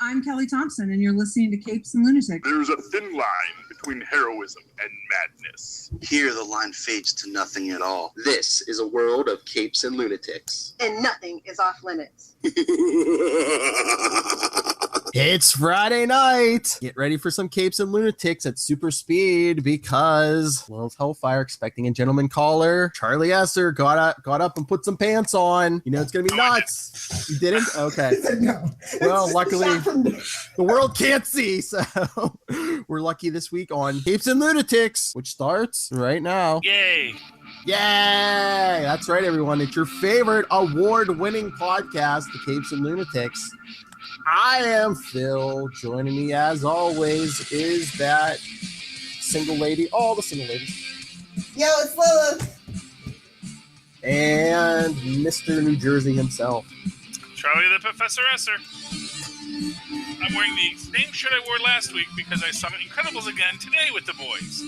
I'm Kelly Thompson, and you're listening to Capes and Lunatics. There's a thin line between heroism and madness. Here the line fades to nothing at all. This is a world of Capes and Lunatics. And nothing is off limits. It's Friday night. Get ready for some Capes and Lunatics at super speed because Lilith Hellfire expecting a gentleman caller. Charlie Esser got up and put some pants on. You know it's gonna be nuts. You didn't? Okay. No. Well, luckily the world can't see, so we're lucky this week on Capes and Lunatics, which starts right now. Yay! Yay! That's right, everyone. It's your favorite award-winning podcast, the Capes and Lunatics. I am Phil. Joining me, as always, is that single lady. All the single ladies. Yo, it's Lilith. And Mr. New Jersey himself. Charlie the Professor Esser. I'm wearing the same shirt I wore last week because I saw Incredibles again today with the boys.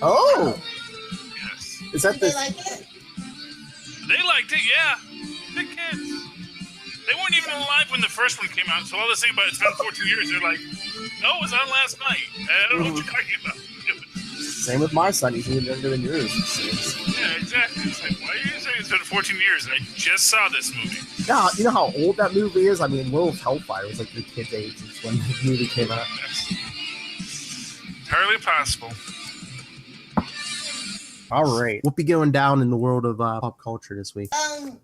Oh! Yes. Is that They like it? They liked it, yeah. The kids. They weren't even alive when the first one came out, so all this thing about it's been 14 years, they're like, no, it was on last night. I don't know what you're talking about. Same with my son. He's even younger than yours. Yeah, exactly. It's like, why are you saying it's been 14 years and I just saw this movie? Yeah, you know how old that movie is? I mean, Lilith Hellfire was like your kid's age when the movie came out. Yes. Entirely possible. All right. What be going down in the world of pop culture this week?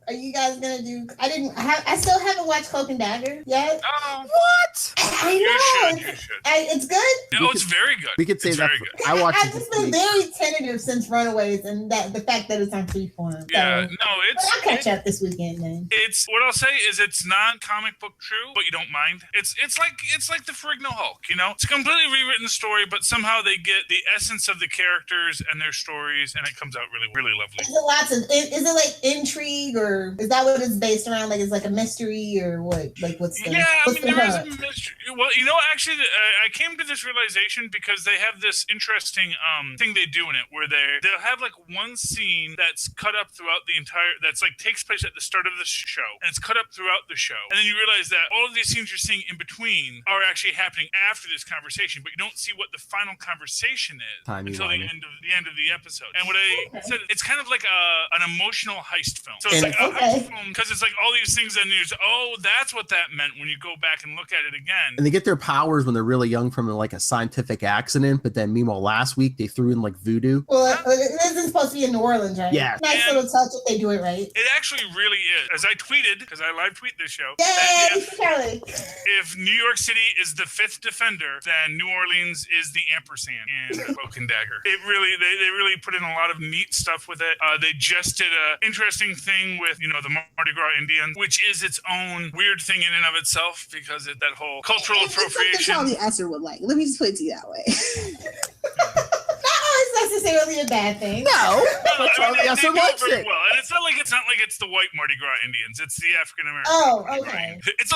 Are you guys gonna do? I still haven't watched Cloak and Dagger yet. Oh, What? I know. you should. It's good. No, it's very good. We could say it's that. very good. I watched I've it just this been week. very tentative since Runaways, and that the fact that it's on Freeform. Yeah, So. no, But I'll catch up this weekend then. It's what I'll say is it's non-comic book true, but you don't mind. It's like the Ferrigno Hulk, you know. It's a completely rewritten story, but somehow they get the essence of the characters and their stories, and it comes out really, really lovely. Is it like intrigue, or is that what it's based around? Like it's like a mystery, or what? Like what's the? Yeah, what's I mean, the there is hook? a mystery. Well, you know, actually, I came to this realization because they have this interesting thing they do in it, where they'll have like one scene that's cut up throughout the entire. That's like takes place at the start of the show, and it's cut up throughout the show, and then you realize that all of these scenes you're seeing in between are actually happening after this conversation, but you don't see what the final conversation is until the end of the episode. And what I said, it's kind of like an emotional heist film. So it's like a heist film because it's like all these things, and you say, oh, that's what that meant when you go back and look at it again. And they get their powers when they're really young from like a scientific accident, but then meanwhile last week they threw in like voodoo. Well, it isn't supposed to be in New Orleans, right? Yeah. Nice little touch if they do it right. It actually really is. As I tweeted, because I live tweet this show, Yay, Charlie! if New York City is the fifth defender, then New Orleans is the ampersand in Cloak and Dagger. It really, they really put in a lot of neat stuff with it. They just did an interesting thing with, you know, the Mardi Gras Indians, which is its own weird thing in and of itself because that whole cultural appropriation. Charlie Esser would like. Let me just put it to you that way. Not always necessarily a bad thing. No, but Charlie they Esser do likes very it. well, and it's not like it's the white Mardi Gras Indians. It's the African American. Oh, Mardi Gras okay. Indians. It's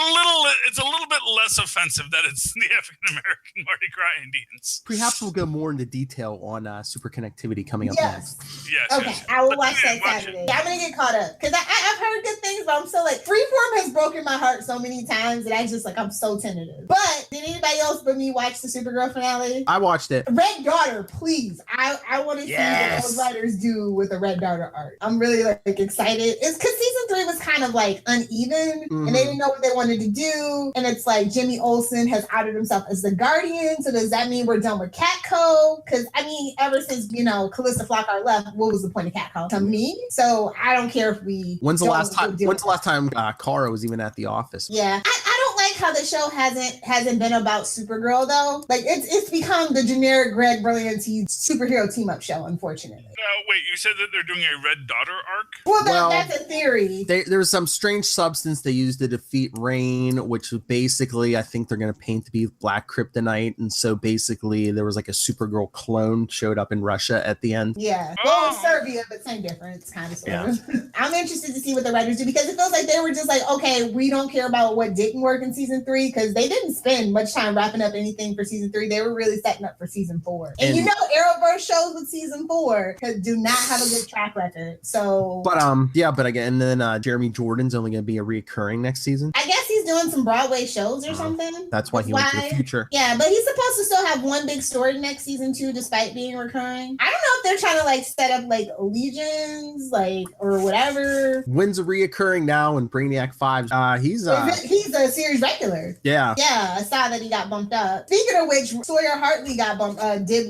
a little bit less offensive that it's the African American Mardi Gras Indians. Perhaps we'll go more into detail on Superconnectivity coming up Yes. next. Yes. Okay, yes. I will But watch that watch Saturday. I'm gonna get caught up because I've heard good things, but I'm still like Freeform has broken my heart so many times that I'm so tentative. But did anybody else but me watch the Supergirl finale? I watched it. Red Daughter, please. I want to see what those writers do with the Red Daughter art. I'm really like excited. It's because season 3 was kind of like uneven, and they didn't know what they wanted to do. And it's like Jimmy Olsen has outed himself as the Guardian. So does that mean we're done with Catco? Because I mean, ever since Callista Flockhart left, what was the point of Catco to me? So I don't care if we. When's the last time Kara was even at the office? Yeah, I don't like how the show hasn't been about Supergirl though. Like it's become the generic Greg Berlanti superhero team up show, unfortunately. Wait, you said that they're doing a Red Daughter arc? Well, that's a theory. There was some strange substance they used to defeat Rain, which basically I think they're going to paint to be black kryptonite, and so basically there was like a Supergirl clone showed up in Russia at the end. Yeah, well, Serbia, but same difference, kind of sort of. I'm interested to see what the writers do because it feels like they were just like, okay, we don't care about what didn't work in season 3 because they didn't spend much time wrapping up anything for season 3. They were really setting up for season 4. And Arrowverse shows with season 4 do not have a good track record. So, but again, and then Jeremy Jordan's only going to be a reoccurring next season. I guess he's he's doing some Broadway shows or something. That's why he went to the future. Yeah, but he's supposed to still have one big story next season too, despite being recurring. I don't know if they're trying to like set up like legions, like or whatever. When's a reoccurring now in Brainiac 5? He's a series regular. Yeah. Yeah, I saw that he got bumped up. Speaking of which, Sawyer Hartley got bumped.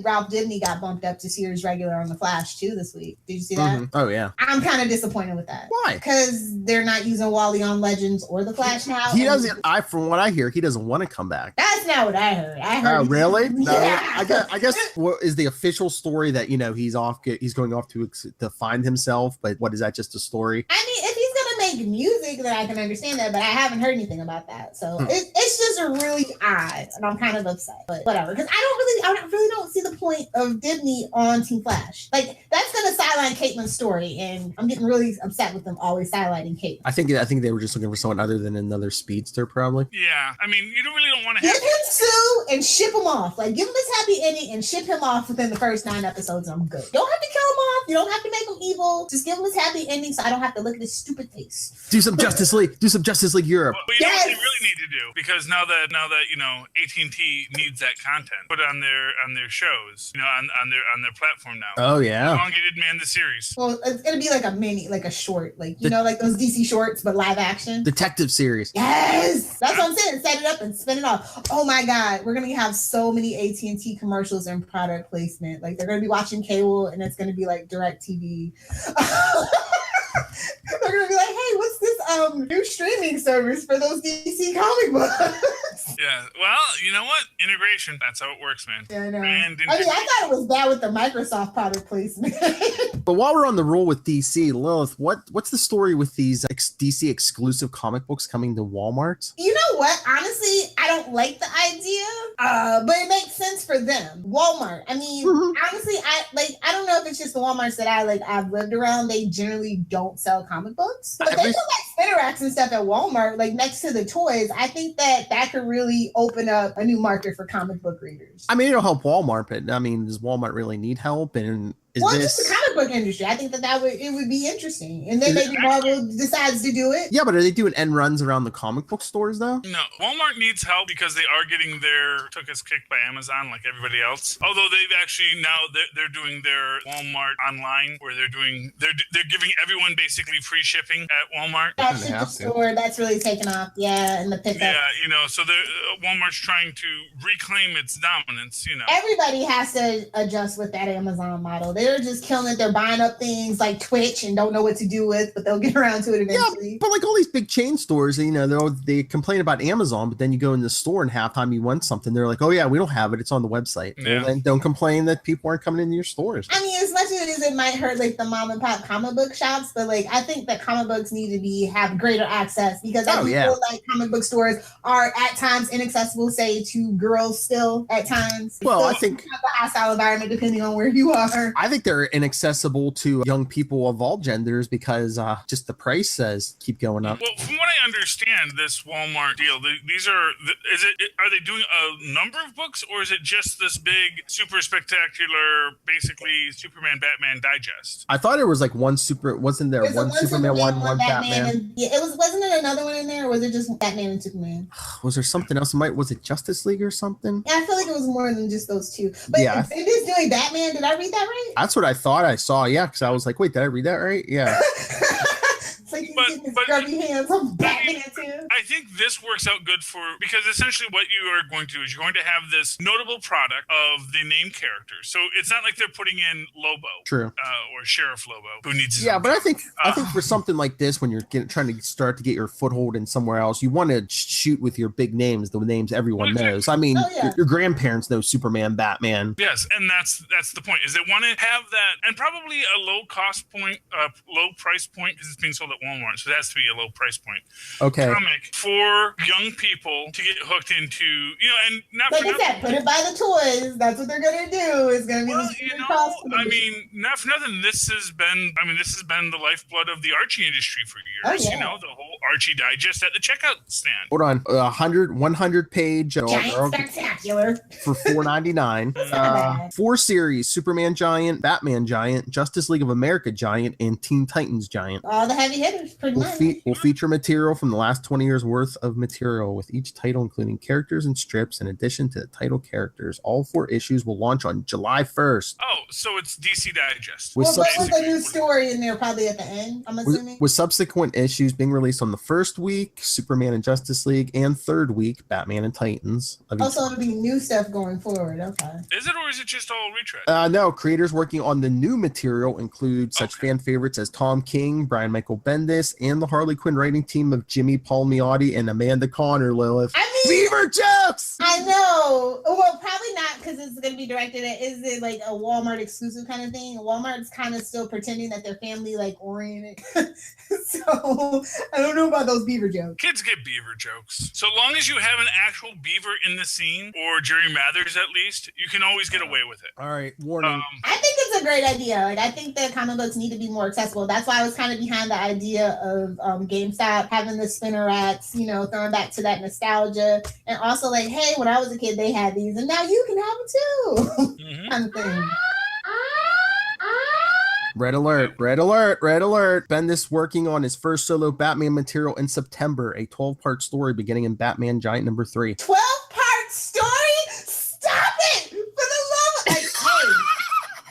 Ralph Dibny got bumped up to series regular on The Flash too this week. Did you see that? Mm-hmm. Oh yeah. I'm kind of disappointed with that. Why? Because they're not using Wally on Legends or The Flash now. He doesn't. From what I hear, he doesn't want to come back. That's not what I heard. I heard. Oh, really? No. Yeah. I guess what is the official story that he's going off to find himself? But what is that? Just a story? I mean, if he's gonna make music, then I can understand that. But I haven't heard anything about that, so it's just really odd, and I'm kind of upset. But whatever, because I really don't see the point of Dibny on Team Flash. Like that's gonna sideline Caitlin's story, and I'm getting really upset with them always sidelining Caitlin. I think they were just looking for someone other than another speedster, probably. Yeah, I mean, you don't want to give him Sue and ship him off. Like give him this happy ending and ship him off within the first 9 episodes. And I'm good. You don't have to kill him off. You don't have to make him evil. Just give him his happy ending, so I don't have to look at his stupid face. Do some Justice League. Do some Justice League Europe. But you know what they really need to do, because now that AT&T needs that content put on their shows, on their platform now. Oh yeah. Elongated Man the series. Well, it's gonna be like a mini, like a short, like like those DC shorts, but live action. Detective series. Yes, that's what I'm saying. Set it up and spin it off. Oh my God, we're gonna have so many AT&T commercials and product placement. Like they're gonna be watching cable, and it's gonna be like DirecTV. They're gonna be like, "Hey, what's this new streaming service for those DC comic books?" Yeah, well, you know what? Integration. That's how it works, man. Yeah, I know. I thought it was bad with the Microsoft product placement. But while we're on the roll with DC, Lilith, what's the story with these DC exclusive comic books coming to Walmart? You know what? Honestly, I don't like the idea, but it makes sense for them. Walmart. I mean, honestly, I don't know if it's just the Walmarts that I've lived around. They generally don't sell comic books, but they put like spinner racks and stuff at Walmart, like next to the toys. I think that could really open up a new market for comic book readers. I mean, it'll help Walmart, but I mean, does Walmart really need help? And just the comic book industry. I think it would be interesting, and then maybe Marvel decides to do it. Yeah, but are they doing end runs around the comic book stores though? No, Walmart needs help because they are getting their took us kicked by Amazon like everybody else. Although they've actually now they're doing their Walmart online, where they're giving everyone basically free shipping at Walmart. That ship store that's really taken off. Yeah, and the pickup. Yeah, so Walmart's trying to reclaim its dominance. Everybody has to adjust with that Amazon model. They're just killing it. They're buying up things like Twitch and don't know what to do with, but they'll get around to it eventually. Yeah, but like all these big chain stores, they complain about Amazon, but then you go in the store and half time you want something, they're like, oh yeah, we don't have it. It's on the website. Yeah. Well, then don't complain that people aren't coming into your stores. I mean, as much as it might hurt like the mom and pop comic book shops, but like I think that comic books need to have greater access, because I feel like comic book stores are at times inaccessible, say to girls still at times. Well, so I think have a hostile environment depending on where you are. I think they're inaccessible to young people of all genders because just the price says keep going up. Well, from what I understand, this Walmart deal, are they doing a number of books, or is it just this big, super spectacular, basically Superman, Batman digest? I thought it was like wasn't there one Superman, one Batman? Wasn't it another one in there, or was it just Batman and Superman? Was there something else? Was it Justice League or something? Yeah, I feel like it was more than just those two. But it is doing Batman. Did I read that right? That's what I thought I saw. Yeah, because I was like, wait, did I read that right? Yeah. It's like you get his grubby hands on Batman too. I think this works out good because essentially what you are going to do is you're going to have this notable product of the named characters. So it's not like they're putting in Lobo, true, or Sheriff Lobo, who needs. Yeah, but I think for something like this, when you're trying to start to get your foothold in somewhere else, you want to shoot with your big names, the names everyone knows. I mean, your grandparents know Superman, Batman. Yes, and that's the point. Is they want to have that, and probably a low price point, because it's being sold at Walmart, so it has to be a low price point. Okay. Comic for young people to get hooked into, and not like I said, put it by the toys. That's what they're gonna do. It's gonna be I mean, not for nothing. This has been the lifeblood of the Archie industry for years. The whole Archie digest at the checkout stand. Hold on, 100 page. Giant spectacular. spectacular. for $4.99. 4 series: Superman Giant, Batman Giant, Justice League of America Giant, and Teen Titans Giant. All the heavy hitters, pretty much. Will feature material from the last 20 years worth of material, with each title including characters and strips in addition to the title characters. All 4 issues will launch on July 1st. Oh, so it's DC Digest. With Well, but with a new story in there probably at the end, I'm assuming. With subsequent issues being released on the first week, Superman and Justice League, and third week, Batman and Titans. Also, it'll be new stuff going forward. Okay. Is it, or is it just all retread? No, creators working on the new material include such fan favorites as Tom King, Brian Michael Bendis, and the Harley Quinn writing team of Jimmy Palmiotti and Amanda Connor, Lilith. I mean, Beaver jokes! I know. Well, probably not, because it's going to be directed at, is it like a Walmart exclusive kind of thing? Walmart's kind of still pretending that they're family like oriented. So I don't know about those beaver jokes. Kids get beaver jokes. So long as you have an actual beaver in the scene, or Jerry Mathers at least, you can always get away with it. All right, warning. I think it's a great idea. Like, I think that comic books need to be more accessible. That's why I was kind of behind the idea of GameStop having the spinner racks, you know, throwing back to that nostalgia. And also, like, hey, when I was a kid, they had these, and now you can have them too. Kind of thing. Red alert, red alert, red alert. Bendis working on his first solo Batman material in September, a 12-part story beginning in Batman Giant number 3. 12-part story? Stop it! For the love of...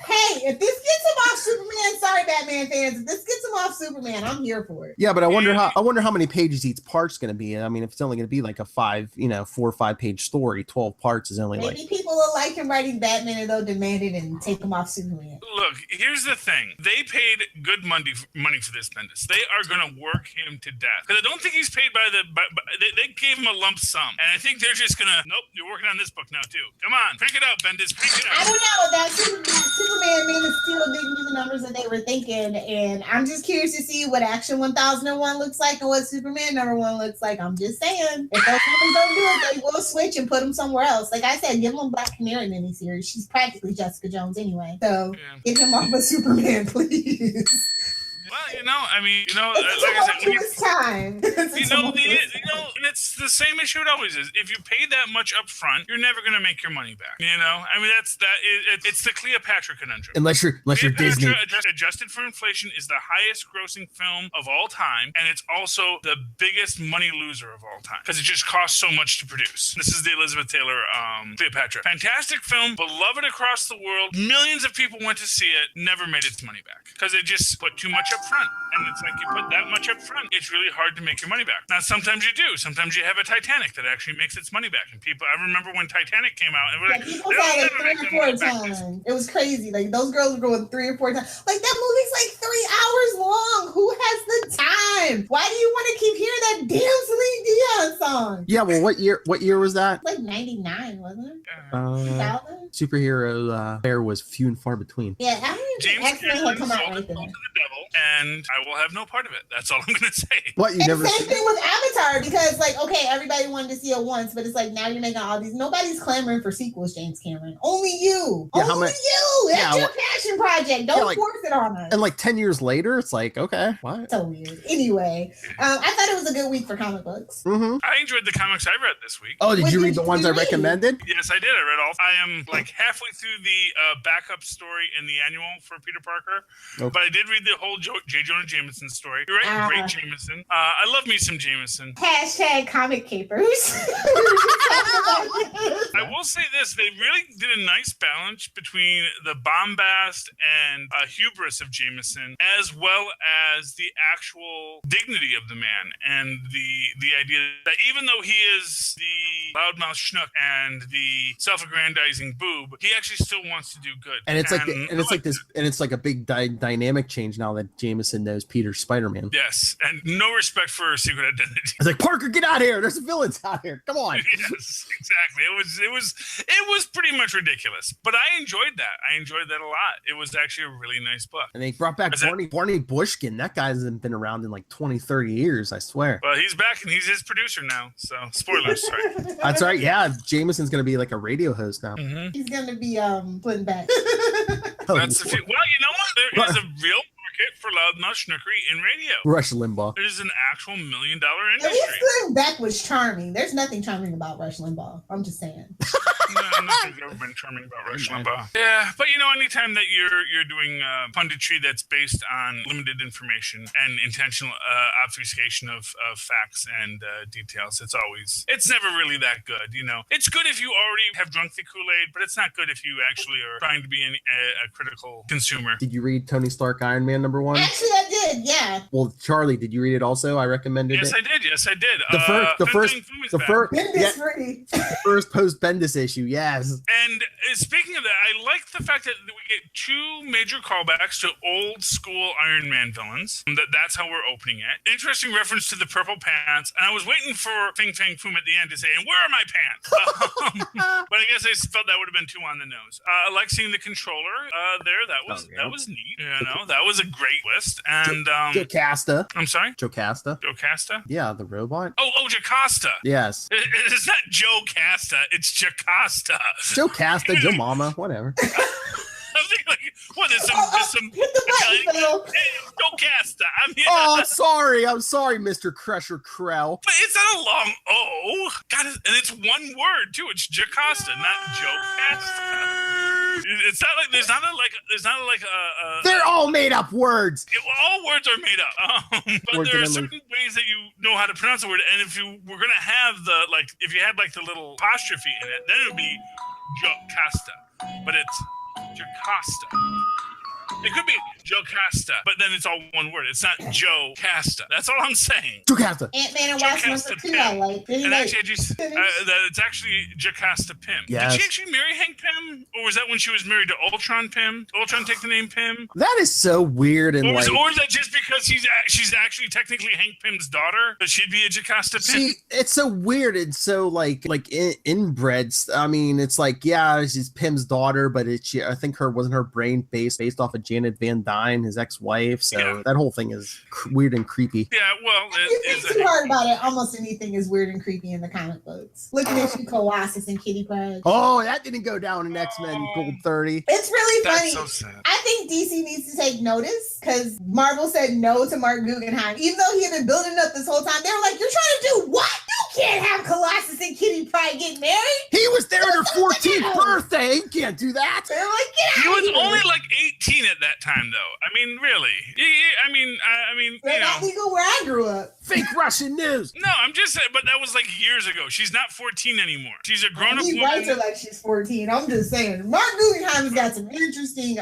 Hey, if this gets him off Superman, sorry, Batman fans, if this gets him off Superman, I'm here for it. Yeah, but I wonder how many pages each part's going to be. I mean, if it's only going to be like a 4 or 5 page story, 12 parts is only Maybe people will like him writing Batman and they'll demand it and take him off Superman. Look, here's the thing. They paid good money for this, Bendis. They are going to work him to death. Because I don't think he's paid by they gave him a lump sum. And I think they're just going to, nope, you're working on this book now too. Come on, crank it up, Bendis, crank it up. I don't know. That Superman Man of Steel didn't do the numbers that they were thinking. And I'm just curious to see what Action 1001 looks like and what Superman number 1 looks like. I'm just saying. If those numbers don't do it, they will switch and put them somewhere else. Like I said, give them a Black Canary miniseries. She's practically Jessica Jones anyway. So get him off of Superman, please. Well, like I said, and it's the same issue it always is. If you pay that much up front, you're never going to make your money back. It's the Cleopatra conundrum. unless you're Disney. Adjusted for inflation is the highest grossing film of all time, and it's also the biggest money loser of all time because it just costs so much to produce. This is the Elizabeth Taylor Cleopatra. Fantastic film, beloved across the world. Millions of people went to see it, never made its money back because they just put too much up front. And it's like you put that much up front, it's really hard to make your money back. Now, sometimes you do. Sometimes you have a Titanic that actually makes its money back. And I remember when Titanic came out, and people saw it like 3 or 4 times. It was crazy. Like, those girls were going 3 or 4 times. Like, that movie's like 3 hours long. Who has the time? Why do you want to keep hearing that damn Celine Dion song? Yeah, well, what year was that? Like 99, wasn't it? 2000? Superhero fair was few and far between. Yeah, I don't think X-Men had come out right there. And I will have no part of it. That's all I'm going to say. What, you never same thing with Avatar, because, like, okay, everybody wanted to see it once, but it's like, now you're making all these, nobody's clamoring for sequels, James Cameron. Only you. Yeah, Only you. That's your passion project. Don't force it on us. And like 10 years later, it's like, okay, what? So weird. Anyway, I thought it was a good week for comic books. Mm-hmm. I enjoyed the comics I read this week. Oh, did you read the ones I recommended? Yes, I did. I read all. I am like halfway through the backup story in the annual for Peter Parker, but I did read the whole J. Jonah Jameson story. You're right, great Jameson. I love me some Jameson. Hashtag comic capers. I will say this: they really did a nice balance between the bombast and hubris of Jameson, as well as the actual dignity of the man, and the idea that even though he is the loudmouth schnook and the self-aggrandizing boob, he actually still wants to do good. And it's like a big dynamic change now that Jameson knows Peter's Spider-Man. Yes, and no respect for secret identity. It's like, Parker, get out of here! There's villains out here. Come on. Yes, exactly. It was pretty much ridiculous, but I enjoyed that. I enjoyed that a lot. It was actually a really nice book. And they brought back Barney Bushkin. That guy hasn't been around in like 20, 30 years, I swear. Well, he's back and he's his producer now. So, spoilers, sorry. That's right. Yeah, Jameson's going to be like a radio host now. Mm-hmm. He's going to be putting back. Well, you know what? There is a real market for loudmouth schnookery in radio. Rush Limbaugh. There's an actual $1 million industry. At least Glenn Beck was charming. There's nothing charming about Rush Limbaugh. I'm just saying. Nothing's ever been charming about Rush Limbaugh. Yeah, but anytime that you're doing punditry that's based on limited information and intentional obfuscation of facts and details, it's never really that good. It's good if you already have drunk the Kool-Aid, but it's not good if you actually are trying to be a critical consumer. Did you read Tony Stark Iron Man #1? Actually, I did. Yeah. Well, Charlie, did you read it also? I recommended it. Yes, I did. The first post Bendis issue, yes. And speaking of that, I like the fact that we get 2 major callbacks to old school Iron Man villains. That's how we're opening it. Interesting reference to the purple pants, and I was waiting for Fing Fang Foom at the end to say, "And where are my pants?" But I guess I felt that would have been too on the nose. I like seeing the controller there. That was neat. That was a great twist. And Jocasta. I'm sorry, Jocasta. Jocasta. Yeah, the robot. Oh, Jocasta. Yes. It's not Joe Casta. It's Jocasta. Jocasta, Joe Mama, whatever. I'm thinking like, what is some hit the button, Phil. Jocasta. I'm sorry, Mr. Crusher Krell. But it's not a long O. God, and it's one word too. It's Jocasta, not Jocasta. It's not like there's not a. They're all made up words. All words are made up, but there are certain ways that you know how to pronounce a word. And if you were gonna have if you had the little apostrophe in it, then it would be Jocasta. But it's Jocasta. It could be Jocasta, but then it's all one word. It's not Joe Casta. That's all I'm saying. Jocasta. Ant-Man and Wasp #2, I like. It's actually Jocasta Pym. Yes. Did she actually marry Hank Pym? Or was that when she was married to Ultron Pym? Ultron take the name Pym? That is so weird. And or is that just because she's actually technically Hank Pym's daughter, but she'd be a Jocasta Pym? See, it's so weird. It's so inbreds. I mean, it's she's Pym's daughter, but I think wasn't her brain based off of Janet Van Dyne, his ex-wife. So that whole thing is weird and creepy. Yeah, well, you think too hard about it. Almost anything is weird and creepy in the comic books. Looking at you, Colossus and Kitty Pryde. Oh, that didn't go down in X-Men Gold 30. It's really funny. That's so sad. I think DC needs to take notice because Marvel said no to Mark Guggenheim. Even though he had been building up this whole time, they were like, "You're trying to do what? You can't have Colossus and Kitty Pryde get married." He was there at her 14th birthday. You can't do that. They're like, "Get out He was of here." only 18 at that time, though. I mean, really. I mean, They're not legal where I grew up. Fake Russian news. No, I'm just saying, but that was years ago. She's not 14 anymore. She's a grown-up He woman. writes her like she's 14. I'm just saying. Mark Guggenheim's got some interesting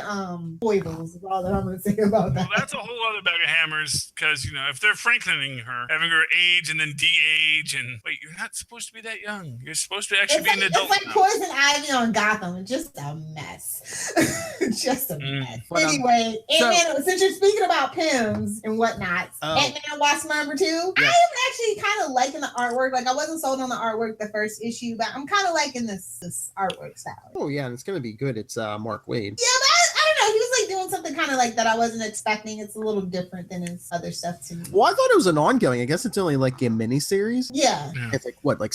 foibles, is all that I'm going to say about that. Well, that's a whole other bag of hammers, because, if they're Franklining her, having her age and then de-age, and wait, you're not supposed to be that young. You're supposed to actually be an adult. It's like Poison Ivy on Gotham. It's just a mess. Just a mess. Anyway, Ant-Man, since you're speaking about Pims and whatnot, Ant-Man and Wasp #2, yes. I am actually kind of liking the artwork. I wasn't sold on the artwork the first issue, but I'm kind of liking this artwork style. Oh, yeah, and it's going to be good. It's Mark Waid. Yeah, but I don't know. He was doing something kind of that I wasn't expecting. It's a little different than his other stuff to me. Well, I thought it was an ongoing. I guess it's only a miniseries. Yeah. It's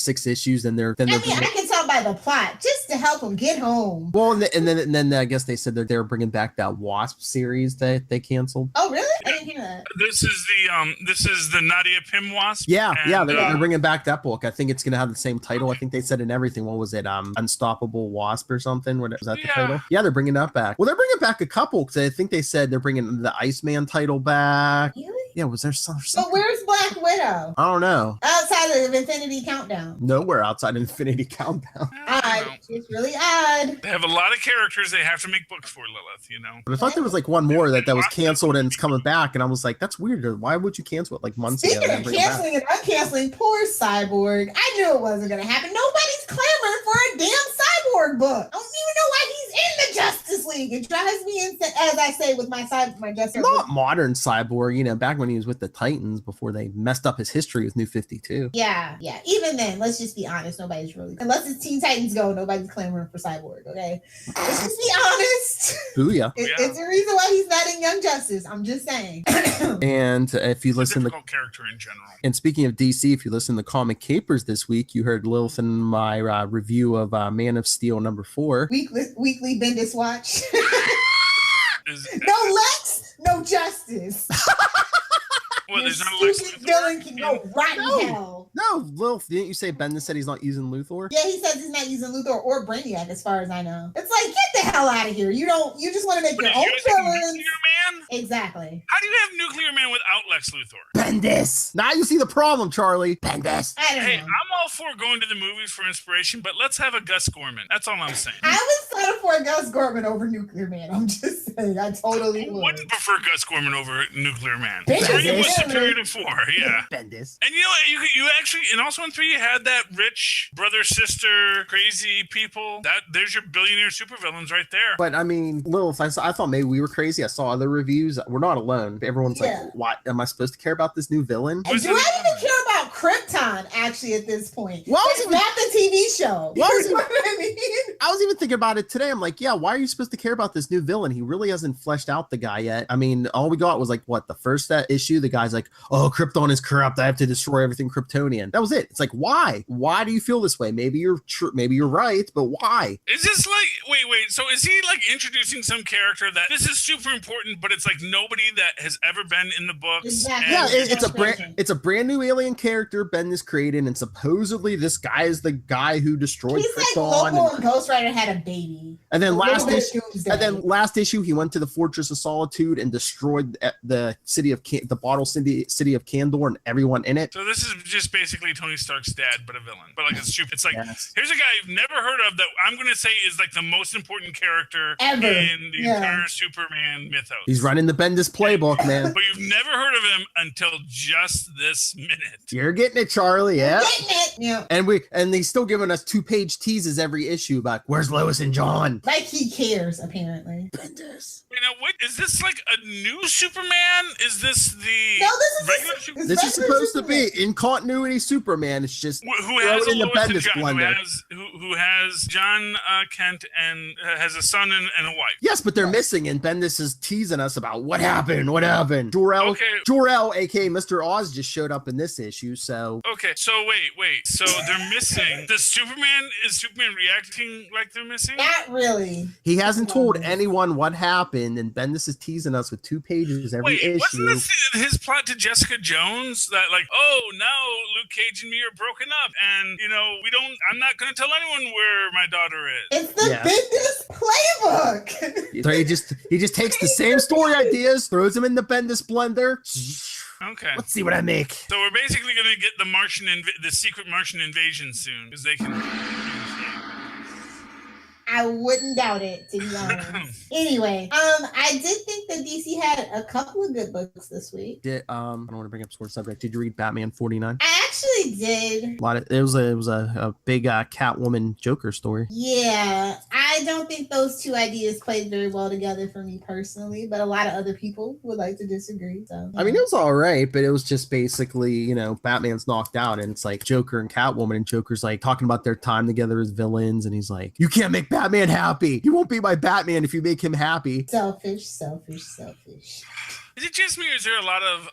6 issues, and they're. I can tell by the plot, just to help him get home. Well, and then I guess they said that they're bringing back that Wasp series that they canceled. Oh, really? I didn't hear that. This is the Nadia Pym Wasp. Yeah, they're bringing back that book. I think it's gonna have the same title. I think they said in everything. What was it? Unstoppable Wasp or something? Was that the title? Yeah, they're bringing that back. Well, they're bringing back a couple because I think they said they're bringing the Iceman title back. Really? Yeah, was there something? But where's Black Widow? I don't know. Outside of Infinity Countdown. Nowhere outside Infinity Countdown. Odd. It's really odd. They have a lot of characters they have to make books for, Lilith, But I thought there was one more that was canceled and it's coming back, and I was like, that's weird. Why would you cancel it months ago? Speaking of canceling and uncanceling, poor Cyborg. I knew it wasn't going to happen. Nobody's clamoring for a damn Cyborg book. I don't even know why he's in the Justice League. It drives me insane, as I say with my Justice League. Not modern Cyborg, back when he was with the Titans before they messed up his history with New 52. Yeah. Even then, let's just be honest. Nobody's really, unless it's Teen Titans Go, nobody's clamoring for Cyborg, okay? Let's just be honest. Booyah. It's a reason why he's not in Young Justice. I'm just saying. And if you listen to character in general. And speaking of DC, if you listen to Comic Capers this week, you heard Lilith and my review of Man of Steel #4. Weekly Bendis watch. No Lex, no justice. Well, there's Your not a Lex stupid villain can go right in hell. No, Lil, didn't you say Bendis said he's not using Luthor? Yeah, he says he's not using Luthor or Brainiac, as far as I know. It's like, get the hell out of here. You just want to make your own villains. Nuclear Man? Exactly. How do you have Nuclear Man without Lex Luthor? Bendis. Now you see the problem, Charlie. Bendis. I don't Hey, know. I'm all for going to the movies for inspiration, but let's have a Gus Gorman. That's all I'm saying. I would settle for Gus Gorman over Nuclear Man. I'm just saying, I totally Who would. wouldn't prefer Gus Gorman over Nuclear Man? Bendis. 3 was superior to 4, yeah. Bendis. And you know, you actually, and also in 3, you had that rich brother, sister, crazy people. There's your billionaire supervillains right there. But I mean, Lil, I thought maybe we were crazy. I saw other reviews. We're not alone. Everyone's Yeah. like, "What? Am I supposed to care about this new villain?" And do I even care about Krypton, actually, at this point? Why was It's even- not the TV show. Why was You know what I mean? I was even thinking about it today. I'm like, yeah, why are you supposed to care about this new villain? He really hasn't fleshed out the guy yet. I mean, all we got was like, what, the first issue? The guy's like, oh, Krypton is corrupt. I have to destroy everything Kryptonian. That was it. It's like, why? Why do you feel this way? Maybe you're maybe you're right, but why? Is this like, wait, so is he like introducing some character that this is super important, but it's like nobody that has ever been in the books? Exactly. Yeah, And- it's a brand new alien character Bendis created, and supposedly this guy is the guy who destroyed He's like Krypton. Lobo and Ghost Rider had a baby. And then A little last bit issue, of Doomsday. and then last issue, he went to the Fortress of Solitude and destroyed the city of the bottle city of Kandor and everyone in it. So this is just basically Tony Stark's dad, but a villain. But like it's like Yes. here's a guy I've never heard of that I'm gonna say is like the most important character Ever. in the Yeah. entire Superman mythos. He's running the Bendis playbook, man. But you've never heard of him until just this minute. You're getting it, Charlie. Yeah. Getting it. Yeah. And he's still giving us 2-page teases every issue about where's Lois and John. Like he cares, apparently. Bendis. You know, what is this like a new Superman? Is this the No, this is regular a- Superman? This is regular supposed to Superman. be in continuity Superman. It's just Who throw has it a in the Lois and Bendis John, blender. who has John Kent and has a son and a wife. Yes, but they're missing, and Bendis is teasing us about what happened. Jor-El, Okay. Jor-El, aka Mr. Oz, just showed up in this issue. So Okay, so wait. So they're missing. Is Superman reacting like they're missing? Not really. he hasn't told anyone what happened, and Bendis is teasing us with 2 pages every Wait, issue. wasn't this his plot to Jessica Jones that like, oh, now Luke Cage and me are broken up, and you know I'm not going to tell anyone where my daughter is. It's the Bendis playbook. So he just takes the same story ideas, throws them in the Bendis blender. Okay. Let's see what I make. So we're basically going to get the secret Martian invasion soon because they can. I wouldn't doubt it, to be honest. Anyway, I did think that DC had a couple of good books this week. I don't want to bring up sore subject. Did you read Batman 49? I actually did. It was a big Catwoman Joker story. Yeah, I don't think those two ideas played very well together for me personally, but a lot of other people would like to disagree. So I mean, it was all right, but it was just basically, Batman's knocked out, and it's like Joker and Catwoman, and Joker's like talking about their time together as villains, and he's like, "You can't make Batman happy. He won't be my Batman if you make him happy." selfish. Is it just me, or is there a lot of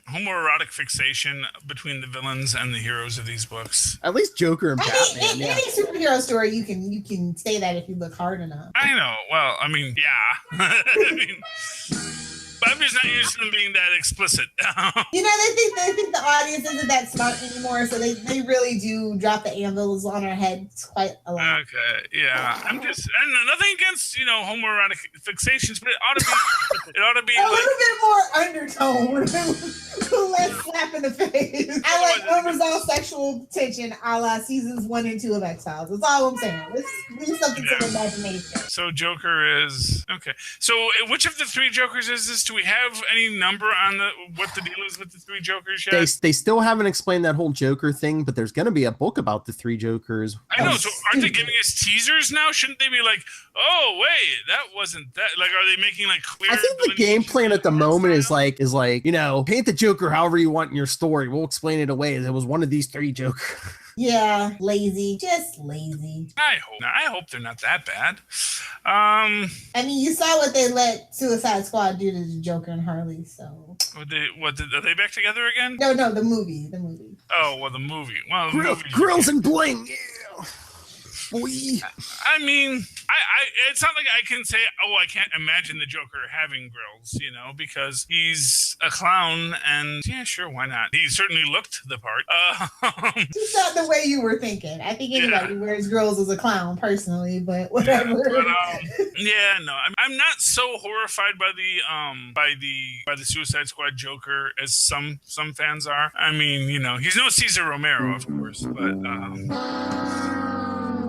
homoerotic fixation between the villains and the heroes of these books? At least Joker and I Batman. mean, in any superhero story, you can say that if you look hard enough. I know. Well, I mean, yeah. I mean, but I'm just not used to them being that explicit. You know, they think the audience isn't that smart anymore, so they really do drop the anvils on our heads quite a lot. Okay, yeah. And nothing against homoerotic fixations, but it ought to be A like. little bit more undertone, less slap in the face. I like unresolved sexual tension, a la seasons 1 and 2 of X-Files. That's all I'm saying. Let's leave something to the imagination. So Joker is okay. So which of the 3 Jokers is this? Do we have any number on what the deal is with the 3 Jokers yet? They still haven't explained that whole Joker thing, but there's going to be a book about the 3 Jokers. I know. So aren't they giving us teasers now? Shouldn't they be like, oh wait, that wasn't that? Like, are they making like clear? I think the game plan at the moment is like, paint the Joker however you want in your story. We'll explain it away. It was one of these 3 Jokers. Yeah, lazy. Just lazy. I hope they're not that bad. I mean, you saw what they let Suicide Squad do to the Joker and Harley, so. Are they back together again? No, the movie. Oh, well, the movie. Well, the movie. Grills and bling. Yeah. boy. I mean, it's not like I can say, oh, I can't imagine the Joker having grills, you know, because he's a clown, and yeah, sure, why not? He certainly looked the part. Just not the way you were thinking. I think anybody who wears grills is a clown, personally, but whatever. Yeah, no, I'm not so horrified by the Suicide Squad Joker as some fans are. I mean, you know, he's no Cesar Romero, of course, but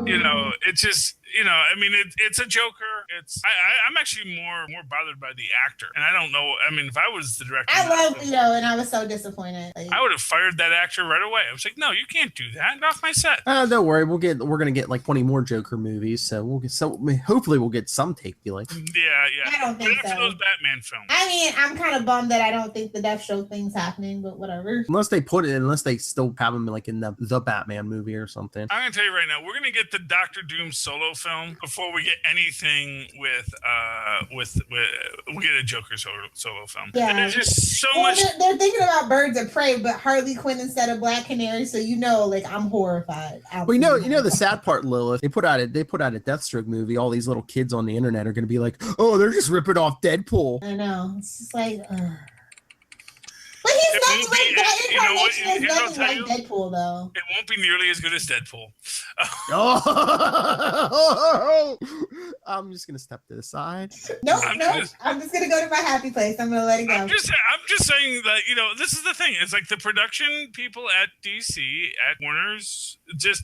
you know, it's just, you know, I mean, it's a Joker. I'm actually more bothered by the actor, and I don't know. I mean, if I was the director, I love Leo, and I was so disappointed. Like, I would have fired that actor right away. I was like, no, you can't do that. Get off my set. Don't worry, we're gonna get like 20 more Joker movies, so hopefully we'll get some take you like. Yeah. I don't think so. For those Batman films. I mean, I'm kind of bummed that I don't think the Deathstroke thing's happening, but whatever. Unless they still have him like in the Batman movie or something. I'm gonna tell you right now, we're gonna get the Doctor Doom solo film before we get anything with we get a Joker solo film. Yeah. And there's just so Well, much. they're thinking about Birds of Prey, but Harley Quinn instead of Black Canary, so you know, like, I'm horrified. Well, you know the sad part, Lilith. They put out a Deathstroke movie. All these little kids on the internet are gonna be like, oh, they're just ripping off Deadpool. I know. It's just like, but he's nothing like that. Incarnation is nothing like Deadpool, though. It won't be nearly as good as Deadpool. Oh, I'm just gonna step to the side. No, I'm just gonna go to my happy place. I'm gonna let it go. I'm just saying that, you know, this is the thing. It's like the production people at DC, at Warner's, just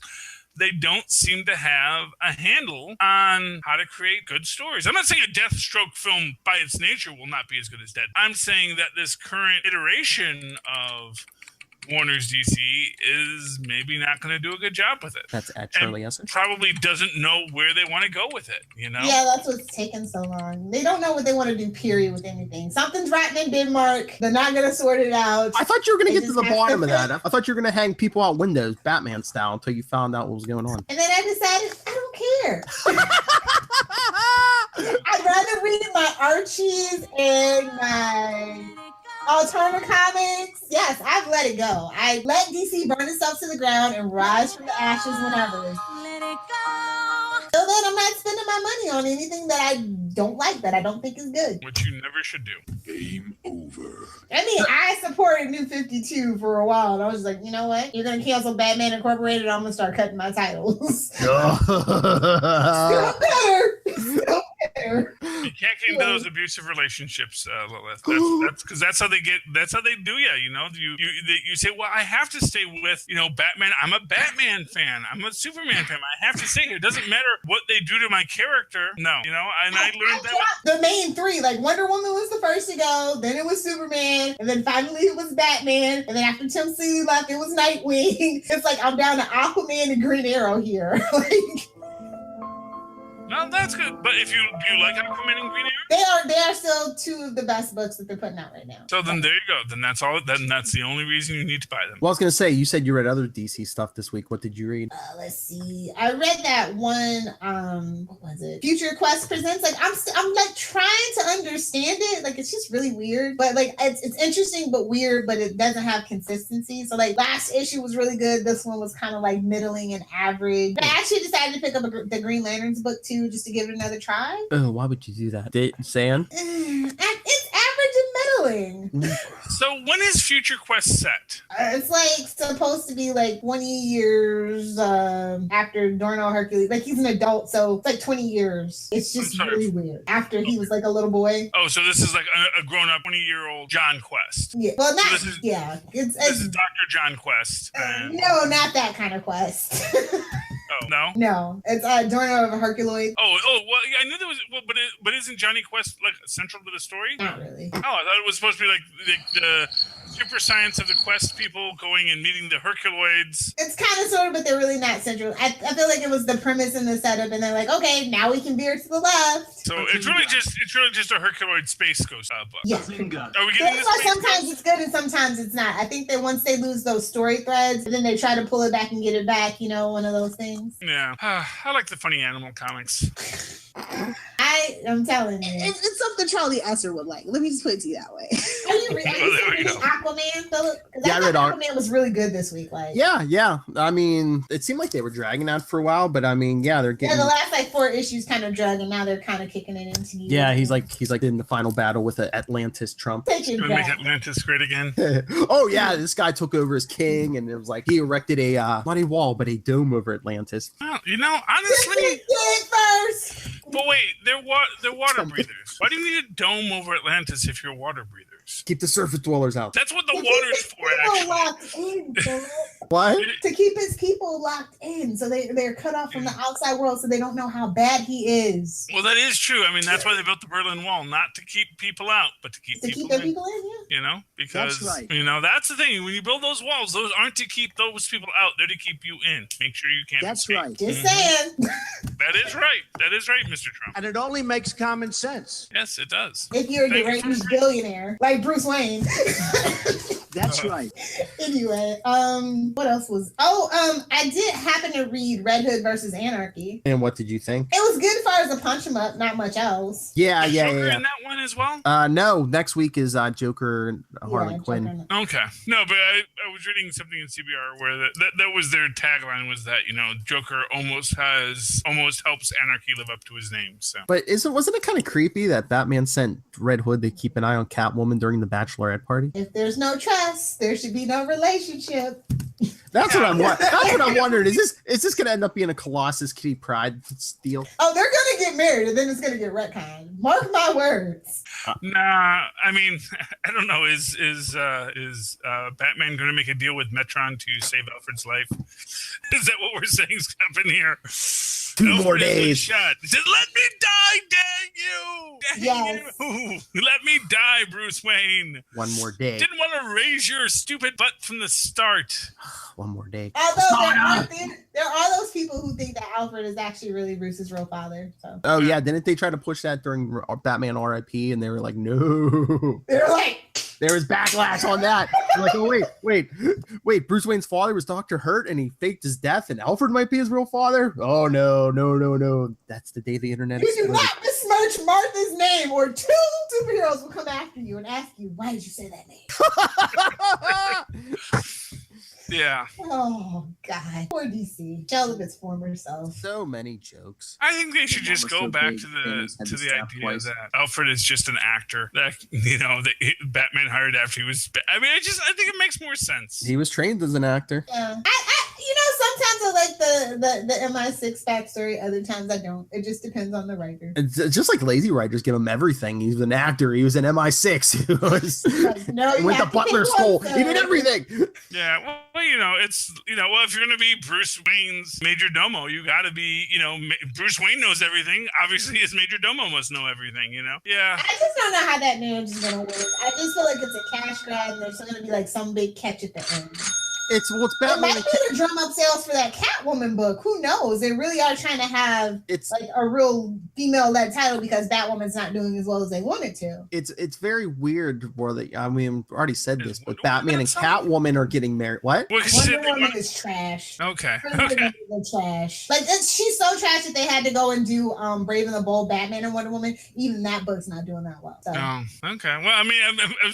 they don't seem to have a handle on how to create good stories. I'm not saying a Deathstroke film by its nature will not be as good as Dead. I'm saying that this current iteration of Warner's DC is maybe not going to do a good job with it. That's actually yes. Probably doesn't know where they want to go with it, you know? Yeah, that's what's taking so long. They don't know what they want to do, period, with anything. Something's rotten in Denmark. They're not going to sort it out. I thought you were going to get to the bottom of that. I thought you were going to hang people out windows, Batman style, until you found out what was going on. And then I decided, I don't care. I'd rather read my Archies and my Alternative Comics. Yes, I've let it go. I let DC burn itself to the ground and rise from the ashes whenever. So then I'm not spending my money on anything that I don't like, that I don't think is good. Which you never should do. Game over. I mean, I supported New 52 for a while, and I was like, you know what? You're going to cancel Batman Incorporated, I'm going to start cutting my titles. Still better. You can't get into those abusive relationships, Lilith. That's because that's how they do you. You know, you say, well, I have to stay with, you know, Batman. I'm a Batman fan. I'm a Superman fan. I have to stay here. It doesn't matter what they do to my character. No, you know, and I learned that. The main three, like Wonder Woman was the first to go, then it was Superman, and then finally it was Batman, and then after Tim Seeley left, it was Nightwing. It's like I'm down to Aquaman and Green Arrow here. No, that's good. But if do you like Aquaman and Green Arrow? They are still two of the best books that they're putting out right now. So then there you go. Then that's all. Then that's the only reason you need to buy them. Well, I was gonna say, you said you read other DC stuff this week. What did you read? Let's see. I read that one. What was it? Future Quest Presents. Like I'm like trying to understand it. Like it's just really weird. But like it's interesting but weird. But it doesn't have consistency. So like last issue was really good. This one was kind of like middling and average. But I actually decided to pick up the Green Lanterns book too, just to give it another try. Oh, why would you do that? Sand? It's average and middling. So when is Future Quest set? It's like supposed to be like 20 years after Dorno Hercules. Like he's an adult, so it's like 20 years. It's just really weird. After he was like a little boy. Oh, so this is like a grown-up 20-year-old John Quest. Yeah. Well, not. So this is Dr. John Quest. No, not that kind of quest. Oh, no? No. It's Dorno of Herculoid. Oh, well, yeah, I knew there was, but isn't Johnny Quest like central to the story? Not really. Oh, I thought it was supposed to be like the super science of the Quest people going and meeting the Herculoids. It's kind of sort of, but they're really not central. I feel like it was the premise and the setup, and they're like, okay, now we can veer to the left. So it's really just a Herculoid space ghost book. Yeah. Are we getting That's why sometimes it's good and sometimes it's not. I think that once they lose those story threads, then they try to pull it back and get it back, you know, one of those things. Yeah. I like the funny animal comics. I I'm telling you. It's something Charlie Esser would like. Let me just put it to you that way. Are you reading Aquaman, Philip? Yeah, I read Aquaman was really good this week. Like, yeah. I mean, it seemed like they were dragging out for a while, but I mean, yeah, they're getting. Yeah, the last like 4 issues kind of drug, and now they're kind of kicking it into. Yeah, he's like in the final battle with Atlantis Trump. Take it Gonna make back. Atlantis great again. Oh yeah, this guy took over as king, and it was like he erected a not a wall, but a dome over Atlantis. Well, you know, honestly. It first. But wait, they're water breathers. Why do you need a dome over Atlantis if you're water breathers? Keep the surface dwellers out. That's what the water's for, actually. Locked in, Philip. What? To keep his people locked in, so they're cut off from the outside world, so they don't know how bad he is. Well, that is true. I mean, that's why they built the Berlin Wall, not to keep people out, but to keep Their in. people in, yeah. You know, because That's right. you know that's the thing. When you build those walls, those aren't to keep those people out; they're to keep you in. Make sure you can't. That's escape. right. Just saying. That is right. That is right, Mr. Trump. And it only makes common sense. Yes, it does. If you're a Thank you. deranged billionaire like Bruce Wayne. That's right. Anyway, what else was? I did happen to read Red Hood versus Anarchy. And what did you think? It was good as far as a punch 'em up, not much else. Yeah. Is Joker in that one as well? No, next week is Joker and Harley Quinn. Okay. No, but I was reading something in CBR where that was their tagline was that, you know, Joker almost helps Anarchy live up to his name. So. But wasn't it kind of creepy that Batman sent Red Hood to keep an eye on Catwoman during the bachelorette party? If there's no trust, there should be no relationship. That's what I'm wondering. Is this gonna end up being a Colossus Kitty Pride deal? Oh, they're gonna get married and then it's gonna get retconned. Mark my words. Nah, I mean, I don't know. Is Batman going to make a deal with Metron to save Alfred's life? Is that what we're saying is happening here? 2 more Alfred has been days. Shot. He said, "Let me die, dang you! Dang you! Let me die, Bruce Wayne. 1 more day. Didn't want to raise your stupid butt from the start." 1 more day. Although there are those people who think that Alfred is actually really Bruce's real father. So Oh yeah, didn't they try to push that during Batman RIP? And they were like, no. they're like, There was backlash on that. They're like, oh wait. Bruce Wayne's father was Dr. Hurt, and he faked his death, and Alfred might be his real father. Oh no. That's the day the internet you do exploded. not besmirch Martha's name, or 2 superheroes will come after you and ask you, why did you say that name? Yeah, Oh God, poor DC. Shell of its former self. So many jokes. I think they should The just mom go was so back big, to Thanos had the to stab idea twice. that Alfred is just an actor that that Batman hired after he was. I mean, I think it makes more sense. He was trained as an actor. Yeah, sometimes I like the MI6 backstory. Other times I don't. It just depends on the writer. It's just like lazy writers give him everything. He was an actor. He was an MI6. He was Like, no, you went to have to Butler pick School. one, He did sir. everything. Yeah, well, if you're gonna be Bruce Wayne's major domo, you gotta be, Bruce Wayne knows everything. Obviously, his major domo must know everything. Yeah. I just don't know how that marriage is gonna work. I just feel like it's a cash grab, and there's gonna be like some big catch at the end. It's It Batman. might be to drum up sales for that Catwoman book. Who knows? They really are trying to have It's like a real female-led title because Batwoman's not doing as well as they wanted to. it's very weird. Where already said this, but Wonder Batman and Woman Catwoman are getting married. What? Well, 'cause she Wonder said they Woman want- is trash. Okay. Wonder Woman is trash. Like she's so trash that they had to go and do Brave and the Bold Batman and Wonder Woman. Even that book's not doing that well. So. Oh, okay. Well, I mean,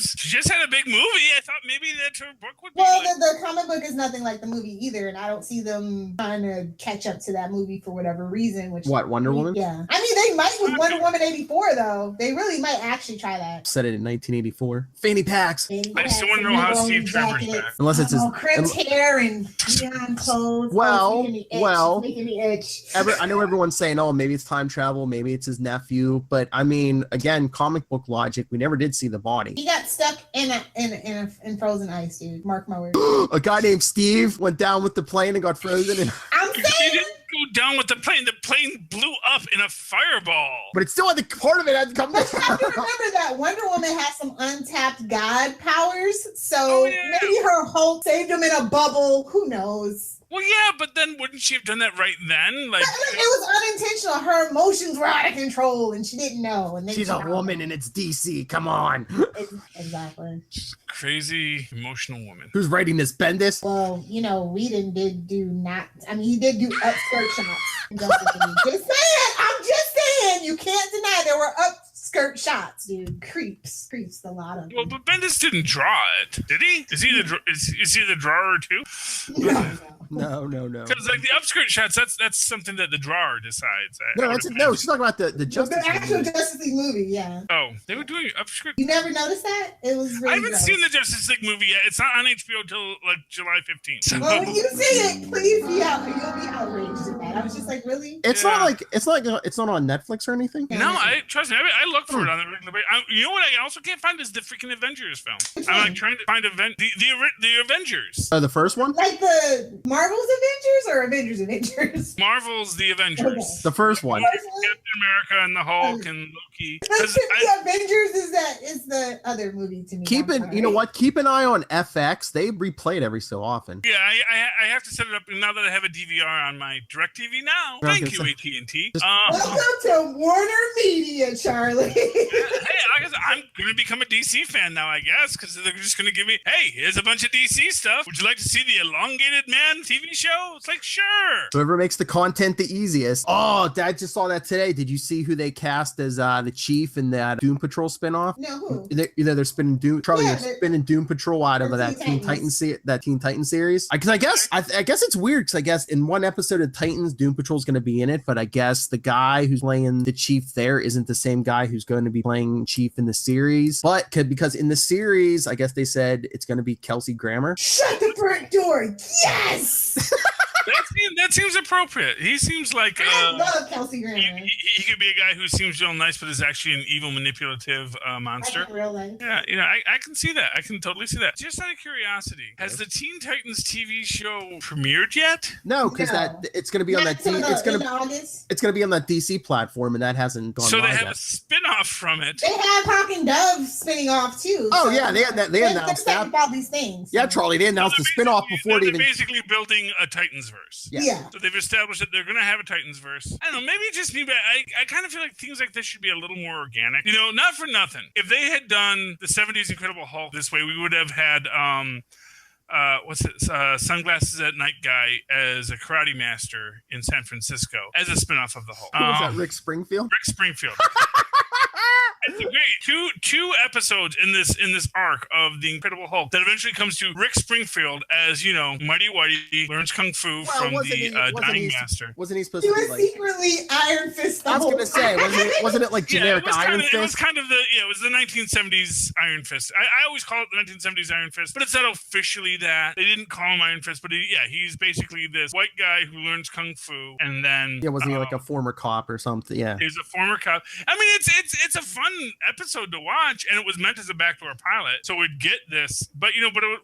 she just had a big movie. I thought maybe that her book would be. Well, like, the comic book is nothing like the movie either, and I don't see them trying to catch up to that movie for whatever reason. Which What, Wonder Woman? Yeah, I mean they might with Wonder Woman 84 though. They really might actually try that. Said it in 1984. Fanny packs. I still want to know how Steve Trevor's back. Unless it's his. crimped hair and neon clothes. Well, it's making me itch. well. It's making me itch. I know everyone's saying, oh, maybe it's time travel, maybe it's his nephew, but I mean, again, comic book logic, we never did see the body. He got stuck in frozen ice, dude. Mark my words. A guy named Steve went down with the plane and got frozen, I'm He saying. didn't go down with the plane. The plane blew up in a fireball. but it's still at the part of it had to come But you have to down. remember that Wonder Woman has some untapped God powers, so Oh, yeah. maybe her Hulk saved him in a bubble. Who knows? Well, yeah, but then wouldn't she have done that right then? Like, It was unintentional. Her emotions were out of control, and she didn't know. And then She's she a found woman out. and it's DC. Come on. Exactly. crazy emotional woman. Who's writing this? Bendis? Well, Whedon did do not. I mean, he did do upskirt shots. in Justice League. Just saying. I'm just saying. You can't can't deny there were upskirt shots, dude. Creeps a lot of them. Well, but Bendis didn't draw it, did he? Is he the drawer too? No. Because like the upskirt shots, that's something that the drawer decides. No, she's talking about the Justice The actual League. Justice League movie, yeah. Oh, they were doing upskirt. You never noticed that? It was really I haven't gross. seen the Justice League movie yet. It's not on HBO till like July 15th. So. Well, when you see it, please be out. You'll be outraged at that. I was just like, really? It's not on Netflix or anything. No, trust me. I look for it on the regular basis. You know what I also can't find is the freaking Avengers film. I'm like trying to find the Avengers. The first one? Like the Marvel's Avengers or Avengers? Marvel's The Avengers. Okay. The first one. Captain America and the Hulk and Loki. The Avengers is the other movie to me. You know what? Keep an eye on FX. They replay it every so often. Yeah, I have to set it up now that I have a DVR on my DirecTV now. Thank you, AT&T. Welcome to Warner Media, Charlie. Hey, I'm going to become a DC fan now, I guess, because they're just going to give me, hey, here's a bunch of DC stuff. Would you like to see the Elongated Man TV show? It's like, sure. Whoever makes the content the easiest. Oh, I just saw that today. Did you see who they cast as the Chief in that Doom Patrol spinoff? No, who? They're spinning Doom. Charlie, Yeah, they're spinning Doom Patrol out of that Teen Titans series. Because I guess it's weird. Because I guess in one episode of Titans, Doom Patrol's going to be in it, but I guess the guy who's playing the Chief there isn't the same guy who's going to be playing Chief in the series. But because in the series, I guess they said it's going to be Kelsey Grammer. Shut the front door. Yes. That seems appropriate. He seems like I love Kelsey Grammer. He could be a guy who seems real nice, but is actually an evil, manipulative monster. Like in real life. Yeah, I can see that. I can totally see that. Just out of curiosity, has the Teen Titans TV show premiered yet? No, because it's going to be on that. It's going to be on that DC platform, and that hasn't gone. So they have a spin-off from it. They have Hawk and Dove spinning off too. Oh so yeah, they announced that about these things. Yeah, Charlie, they announced the spin-off before it they're even. Basically building a Titans verse. Yeah. So they've established that they're going to have a Titans verse. I don't know, maybe just me, but I kind of feel like things like this should be a little more organic. Not for nothing. If they had done the 70s Incredible Hulk this way, we would have had Sunglasses at Night guy as a karate master in San Francisco as a spinoff of the Hulk. Who was that? Rick Springfield. Rick Springfield. It's a great two episodes in this arc of the Incredible Hulk that eventually comes to Rick Springfield as Mighty Whitey learns kung fu from the Dying Master. Wasn't he supposed He to be was like secretly Iron Fist? I was going to say, wasn't it like generic Iron Fist? It was kind of it was the 1970s Iron Fist. I always call it the 1970s Iron Fist, but it's not officially that. They didn't call him Iron Fist, but he's basically this white guy who learns kung fu, and then wasn't he like a former cop or something? Yeah, he's a former cop. I mean, it's a fun episode to watch, and it was meant as a backdoor pilot, so we'd get this. But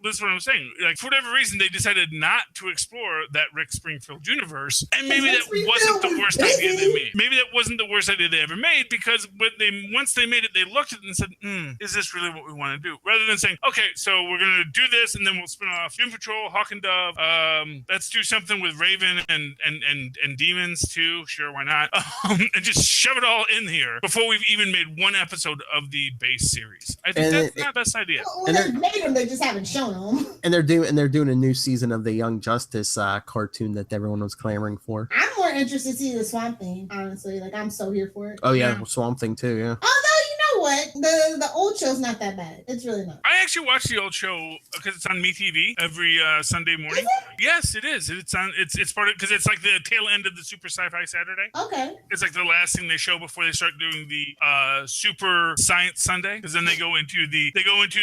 this is what I'm saying. Like, for whatever reason, they decided not to explore that Rick Springfield universe, and maybe that wasn't the worst idea they made. Maybe that wasn't the worst idea they ever made, because once they made it, they looked at it and said, "Is this really what we want to do?" Rather than saying, "Okay, so we're going to do this, and then we'll spin off Doom Patrol, Hawk and Dove. Let's do something with Raven and demons too. Sure, why not? And just shove it all in here before we've even made one episode of the base series." I think that's not the best idea. Well, they've made them, they just haven't shown them. And they're doing a new season of the Young Justice cartoon that everyone was clamoring for. I'm more interested to see the Swamp Thing, honestly. Like, I'm so here for it. Oh yeah, Swamp Thing too. Yeah. Although, you know what? The old show's not that bad. It's really not. I actually watch the old show because it's on MeTV every Sunday morning. Yes, it is. It's on. It's part of, because it's like the tail end of the Super Sci-Fi Saturday. Okay. It's like the last thing they show before they start doing the Super Science Sunday, because then they go into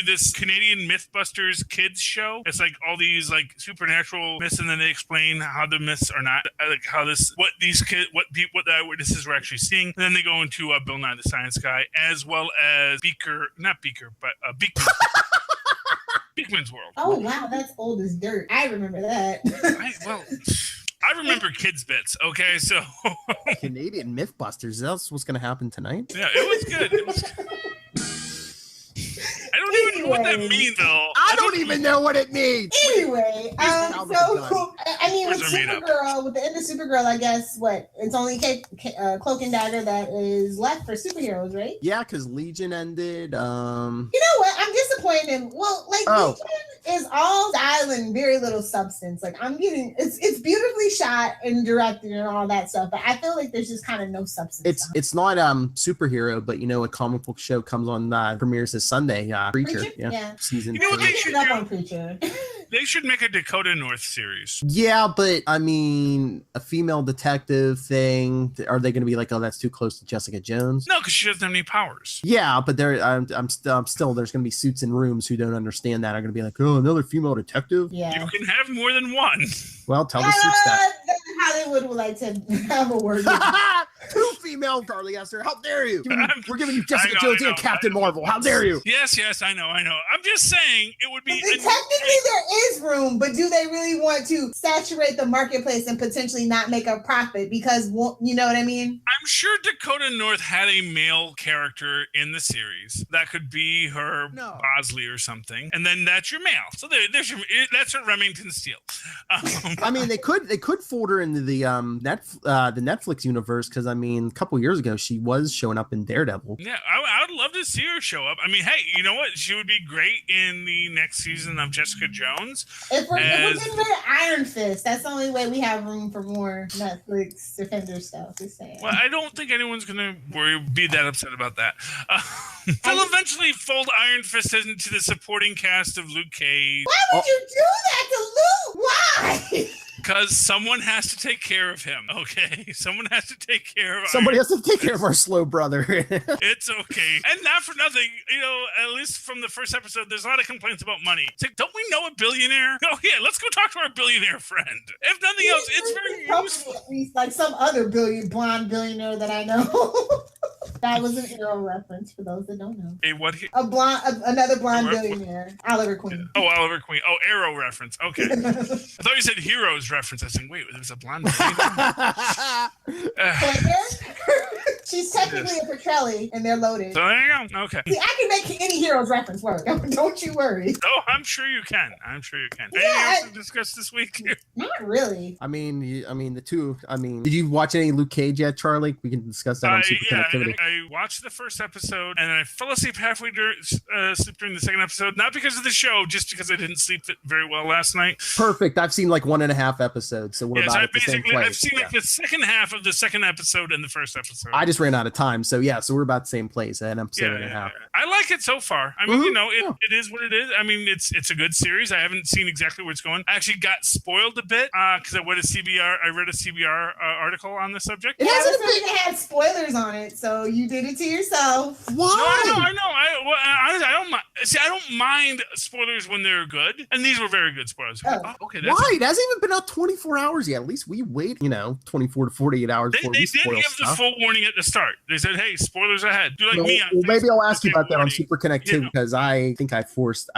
this Canadian Mythbusters kids show. It's like all these like supernatural myths, and then they explain how the myths are not, like how what the eyewitnesses were actually seeing. And then they go into Bill Nye the Science Guy, as well as Beekman. Beekman's World. Oh wow, that's old as dirt. I remember that. I remember kids bits. Okay, so Canadian Mythbusters. That's what's going to happen tonight. Yeah, it was good. I don't even know what that means, though. I don't even know what it means. Anyway, with Supergirl, with the end of Supergirl, I guess it's only Cloak and Dagger that is left for superheroes, right? Yeah, because Legion ended. You know what? I'm disappointed. Well, Legion, is all style and very little substance. Like I'm getting, it's beautifully shot and directed and all that stuff, but I feel like there's just kind of no substance. It's not superhero, but a comic book show comes on premieres this Sunday. Preacher? Yeah. Season. You know what they should do? On Preacher. They should make a Dakota North series. Yeah, but I mean, a female detective thing. Are they going to be like, oh, that's too close to Jessica Jones? No, because she doesn't have any powers. Yeah, but I'm still. There's going to be suits in rooms who don't understand that are going to be like, oh, another female detective. Yeah, you can have more than one. Well, tell the suits that. Hollywood would like to have a word. Two female, Charlie Esther. How dare you? We're giving you Jessica Jones and Captain Marvel. How dare you? Yes, I know. I'm just saying it would be. Technically, there is room, but do they really want to saturate the marketplace and potentially not make a profit? Because you know what I mean? I'm sure Dakota North had a male character in the series that could be her Bosley or something, and then that's your male. So that's her Remington Steele. I mean, they could fold her into the Netflix universe because I mean, a couple years ago she was showing up in Daredevil. Yeah, I would love to see her show up. I mean, hey, you know what? She would be great in the next season of Jessica Jones. If we're getting rid of Iron Fist, that's the only way we have room for more Netflix Defender stuff. Just saying. Well, I don't think anyone's gonna be that upset about that. They'll eventually fold Iron Fist into the supporting cast of Luke Cage. Why would you do that to Luke? Why? Because someone has to take care of him, okay? Someone has to take care of Somebody has to take care of our slow brother. It's okay. And not for nothing, at least from the first episode, there's a lot of complaints about money. It's like, don't we know a billionaire? Oh, yeah, let's go talk to our billionaire friend. If nothing else, it's very useful. At least like some other blonde billionaire that I know. That was an Arrow reference for those that don't know. A what? Another blonde billionaire, Oliver Queen. Oh, Oliver Queen. Oh, Arrow reference. Okay. I thought you said Heroes reference. I was saying, wait, there's a blonde She's technically a Petrelli, and they're loaded. So there you go. Okay. See, I can make any Heroes reference work. Don't you worry. Oh, I'm sure you can. Yeah, Anything else to discuss this week? Not really. I mean, the two. I mean, did you watch any Luke Cage yet, Charlie? We can discuss that on Superconnectivity. I watched the first episode, and I fell asleep halfway during the second episode. Not because of the show, just because I didn't sleep very well last night. Perfect. I've seen like 1.5 episodes, so we're about at the same place. I've seen like the second half of the second episode and the first episode. I just ran out of time, so we're about the same place. An episode and a half. I like it so far. I mean, it is what it is. I mean, it's a good series. I haven't seen exactly where it's going. I actually got spoiled a bit because I read a CBR article on the subject. It had spoilers on it, so you did it to yourself. Why? No, I know. Honestly, I don't mind. See, I don't mind spoilers when they're good, and these were very good spoilers. Oh. Okay. Why? It hasn't even been out 24 hours yet. At least we wait, 24 to 48 hours before we spoil They did give stuff. the full warning at the start. They said, "Hey, spoilers ahead." Do like me. Well, maybe I'll ask you about that on Superconnectivity because I think I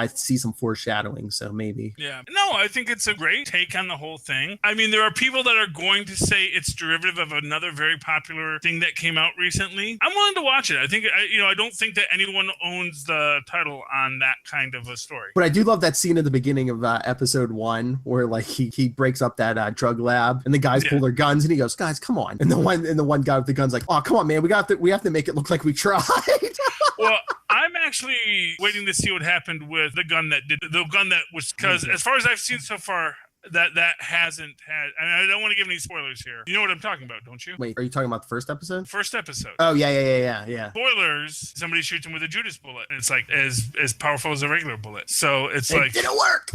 see some foreshadowing. So maybe. Yeah. No, I think it's a great take on the whole thing. I mean, there are people that are going to say it's derivative of another very popular thing that came out recently. I'm willing to watch it. I think I don't think that anyone owns the title on that kind of a story. But I do love that scene at the beginning of episode 1 where like he breaks up that drug lab and the guys pull their guns and he goes, "Guys, come on!" And the one guy with the gun's like, "Oh, come on, man, we have to make it look like we tried." Well, I'm actually waiting to see what happened with the gun that was, because as far as I've seen so far, that hasn't had, and I don't want to give any spoilers here. You know what I'm talking about, don't you? Wait, are you talking about the first episode? First episode. Oh, yeah. Spoilers, somebody shoots him with a Judas bullet, and it's like as powerful as a regular bullet. So it's like... It didn't work!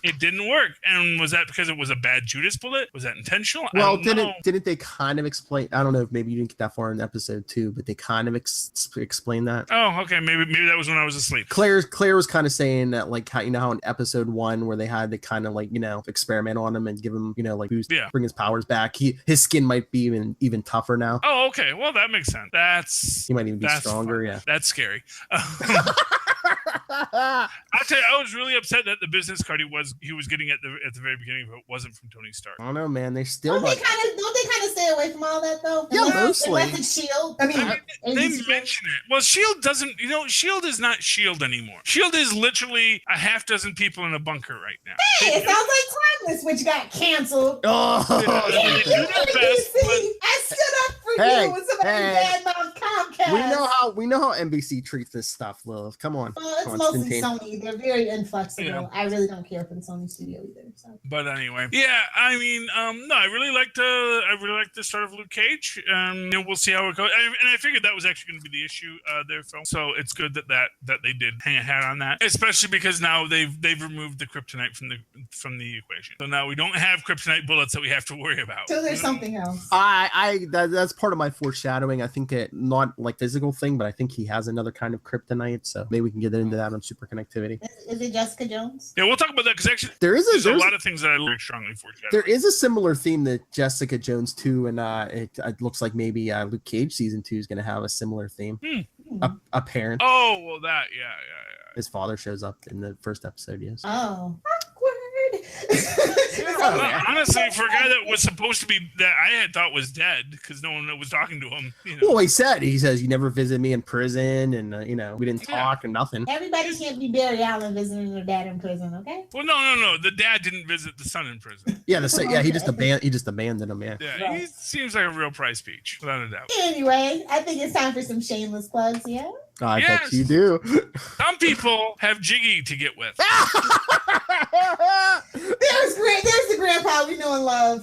It didn't work. And was that because it was a bad Judas bullet? Was that intentional? Well, didn't they kind of explain... I don't know if maybe you didn't get that far in episode 2, but they kind of explain that. Oh, okay. Maybe that was when I was asleep. Claire was kind of saying that, like, how in episode 1 where they had to kind of like, experiment on him and give him, boost, bring his powers back. His skin might be even tougher now. Oh, okay. Well, that makes sense. He might even be stronger. Fun. Yeah. That's scary. I'll tell you, I was really upset that the business card he was getting at the very beginning of it wasn't from Tony Stark. I don't know, man. They still don't they kind of stay away from all that though? Yeah, mostly. Unless it's Shield. I mean, they mention it. Well, Shield doesn't. Shield is not Shield anymore. Shield is literally a half dozen people in a bunker right now. Hey, it sounds like Timeless, which got canceled. Oh, they do their best, I stood up for you when somebody badmouthed Comcast. Yes. we know how NBC treats this stuff, Lilith. Come on. Well, it's mostly Sony. They're very inflexible. Yeah. I really don't care for the Sony studio either. So. But anyway, yeah, I mean, no, I really liked the start of Luke Cage. We'll see how it goes. And I figured that was actually going to be the issue there, Phil. So it's good that they did hang a hat on that, especially because now they've removed the kryptonite from the equation. So now we don't have kryptonite bullets that we have to worry about. So there's something else. That's part of my foreshadowing. I think it not like physical thing, but I think he has another kind of kryptonite. So maybe we can get into that on Superconnectivity. Is it Jessica Jones? Yeah, we'll talk about that because actually there's a lot of things that I very strongly foreshadow. There is a similar theme to Jessica Jones 2, and it looks like maybe Luke Cage season 2 is going to have a similar theme. A parent. Oh, well, that, yeah. His father shows up in the first episode, yes. Oh, awkward. Well, honestly, for a guy that was supposed to be, that I had thought was dead because no one was talking to him. Well, he says, you never visit me in prison, and, we didn't talk and nothing. Everybody can't be Barry Allen visiting their dad in prison, okay? Well, no. The dad didn't visit the son in prison. Yeah, he just abandoned him, yeah. Yeah, he seems like a real prize peach, without a doubt. Anyway, I think it's time for some shameless plugs, yeah? I bet you do. Some people have Jiggy to get with. There's the grandpa we know and love.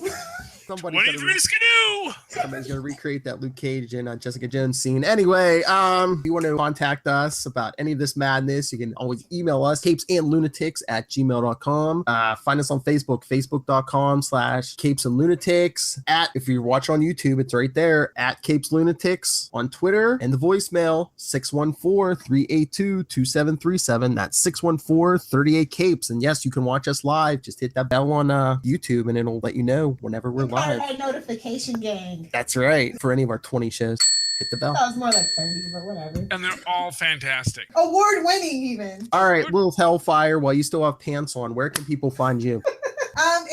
Somebody's going to recreate that Luke Cage and Jessica Jones scene. Anyway, if you want to contact us about any of this madness, you can always email us, capesandlunatics@gmail.com. Find us on Facebook, facebook.com/capesandlunatics. If you're watching on YouTube, it's right there, @capeslunatics. On Twitter, and the voicemail, 614-382-2737. That's 614-38-CAPES. And yes, you can watch us live. Just hit that bell on YouTube, and it'll let you know whenever we're live. That notification gang. That's right. For any of our 20 shows, hit the bell. That was more like 30, but whatever. And they're all fantastic. Award-winning, even. All right, Lil Hellfire, while you still have pants on, where can people find you?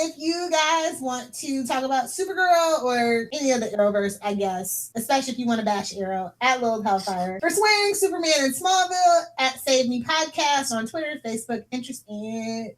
If you guys want to talk about Supergirl or any of the Arrowverse, I guess, especially if you want to bash Arrow, @Lil Hellfire. For swearing Superman in Smallville, @Save Me Podcast on Twitter, Facebook, Pinterest, and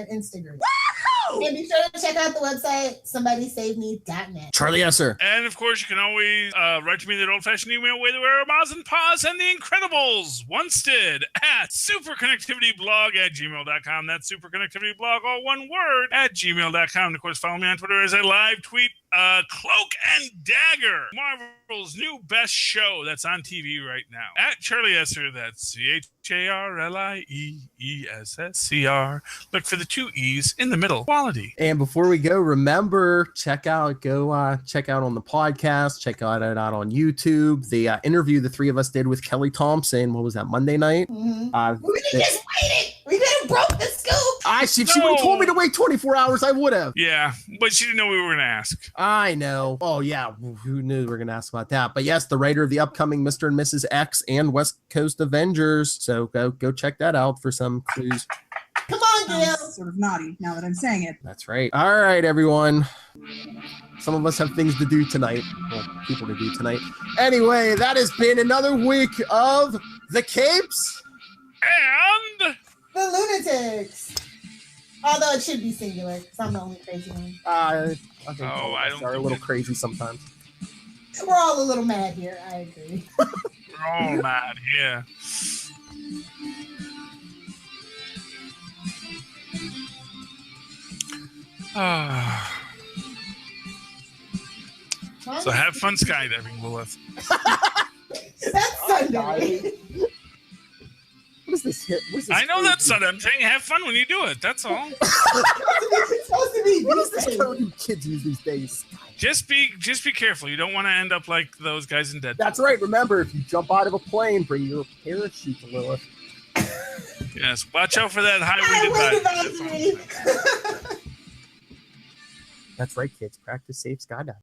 Instagram. Woo-hoo! And be sure to check out the website, somebodysaveme.net. Charlie Esser. And of course, you can always write to me that old-fashioned email way where Moz and Paz and the Incredibles once did at superconnectivityblog@gmail.com. That's superconnectivityblog, all one word, @gmail.com. And of course, follow me on Twitter as I live tweet Cloak and Dagger, Marvel's new best show that's on TV right now. @Charlie Esser, that's CharlieEssesscr. Look for the 2 E's in the middle. Quality. And before we go, remember, check out on the podcast, check out it out on YouTube. The interview the three of us did with Kelly Thompson, what was that, Monday night? Mm-hmm. We just waited. We could have broke the scoop. If she would have told me to wait 24 hours, I would have. Yeah, but she didn't know we were going to ask. I know. Oh, yeah. Who knew we were going to ask about that? But yes, the writer of the upcoming Mr. and Mrs. X and West Coast Avengers. So go check that out for some clues. Come on, Gail. Sort of naughty now that I'm saying it. That's right. All right, everyone. Some of us have things to do tonight. Well, people to do tonight. Anyway, that has been another week of The Capes. And The Lunatics. Although it should be singular, because I'm the only crazy one. I think I don't are a little crazy sometimes. We're all a little mad here. I agree. we're all mad, yeah. So have fun skydiving, Lilith. That's Sunday. What is this hit? I know that's Sunday. I'm saying have fun when you do it. That's all. It's supposed to be. What is this code you kids use these days? Just be careful. You don't want to end up like those guys in Deadpool. That's right. Remember, if you jump out of a plane, bring your parachute to Lilith. Yes. Watch out for that high-winded bike. That's right, kids. Practice safe skydiving.